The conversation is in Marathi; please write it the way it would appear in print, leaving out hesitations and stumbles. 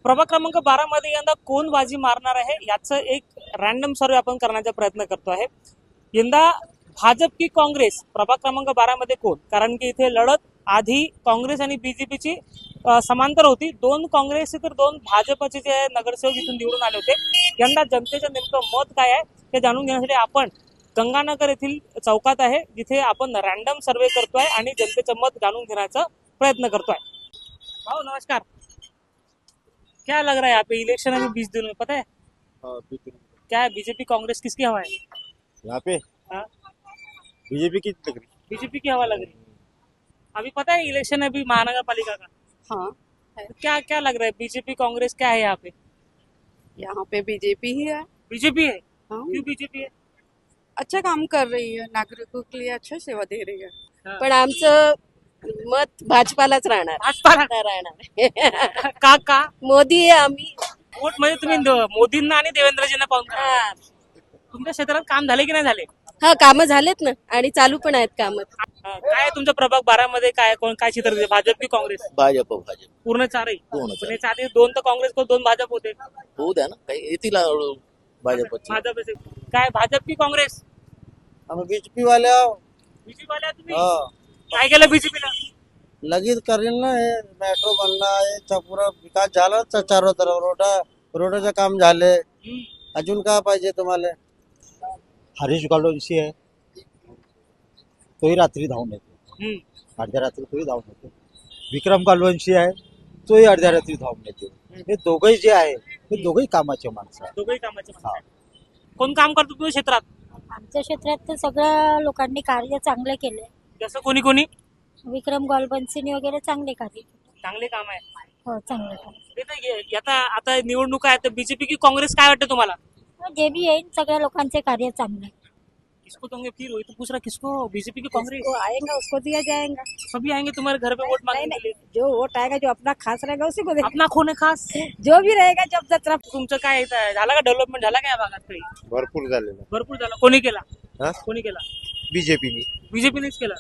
प्रभाग क्रमांक 12 मध्ये यंदा कोण बाजी मारणार आहे याचं एक रॅन्डम सर्वे आपण करण्याचा प्रयत्न करतो आहे. यंदा भाजप की काँग्रेस प्रभाग क्रमांक 12 मध्ये कोण? कारण की इथे लढत आधी काँग्रेस आणि बीजेपीची समांतर होती. दोन काँग्रेसचे तर दोन भाजपचे जे नगरसेवक इथून निवडून आले होते. यंदा जनतेचं नेमकं मत काय आहे ते जाणून घेण्यासाठी आपण गंगानगर येथील चौकात आहे, जिथे आपण रॅन्डम सर्वे करतोय आणि जनतेचं मत जाणून घेण्याचा प्रयत्न करतोय. भाऊ नमस्कार. क्या लग रहा है यहाँ पे इलेक्शन अभी 20 दिन में पता है क्या है? बीजेपी कांग्रेस किसकी हवा है? यहाँ पे हाँ? बीजेपी की लग रही। बीजेपी की हवा लग रही है. अभी पता है इलेक्शन है अभी महानगर पालिका का. हाँ तो क्या क्या लग रहा है बीजेपी कांग्रेस क्या है यहाँ पे? यहाँ पे बीजेपी ही है। बीजेपी है. हाँ, क्यों बीजेपी है? अच्छा काम कर रही है, नागरिकों के लिए अच्छा सेवा दे रही है। हाँ. पण आमचं मत भाजपालाच राहणार भाजपाला राहणार का का मोदी आहे आम्ही वोट म्हणजे तुम्ही मोदींना आणि देवेंद्रजींना पाहून करा. हा. तुमच्या क्षेत्रात काम झाले की नाही झाले? हा कामं झालेत ना आणि चालू पण आहेत कामं. काय आहे तुमच्या प्रभाग 12 मध्ये काय कोण काय चित्र दिसते? भाजप की काँग्रेस? भाजप पूर्ण चारही. पूर्ण पण याच्या आधी दोन तर काँग्रेस को दोन भाजप होते. होऊ द्या ना, काही येतील हळूहळू भाजपची. भाजप काय भाजप की काँग्रेस? आम्ही बीजेपी वाल्या बीजेपी वाले आहात तुम्ही? हा, काय केलं बीजेपीला? लगेच करेल ना. हे मेट्रो बनणार, याचा पुरा विकास झाला चारो तरफ. रोडाचं काम झाले. अजून काय पाहिजे तुम्हाला? हरीश गालोंशी आहे, तोही रात्री धावून येतो. अर्ध्या रात्री तोही धावून येतो. विक्रम गालवंशी आहे, तोही अर्ध्या रात्री धावून येतो. हे दोघंही जे आहे ते दोघंही कामाचे माणसं आहेत. दोघंही कामाचे माणसं आहेत. कोण काम करतो तुझ्या क्षेत्रात? आमच्या क्षेत्रात तर सगळ्या लोकांनी कार्य चांगले केले. जसं कोणी कोणी विक्रम गोलबन्सीनी वगैरे चांगले कार्य केले. चांगले काम आहे. हो चांगले काम. ते तर आता निवडणूक आहे तर बीजेपी की काँग्रेस काय वाटतं तुम्हाला? जे भी येईल सगळ्या लोकांचे कार्य चांगले. किसको दोगे फिर? वही तो पूछ रहा किसको, बीजेपी की कांग्रेस? वो आएगा उसको दिया जाएगा। सभी आएंगे तुम्हारे घर पे वोट मांगने के लिए. जो वोट आएगा जो अपना खास रहेगा उसी को देगा। अपना खून है खास. जो भी रहेगा जब जत्रा तुमचं काय येतं? झाला का डेव्हलपमेंट झाला का या भागात काही? भरपूर झालेलं भरपूर झाला. कोणी केला? हा? कोणी केला? बीजेपीनी. बीजेपीनेच केला.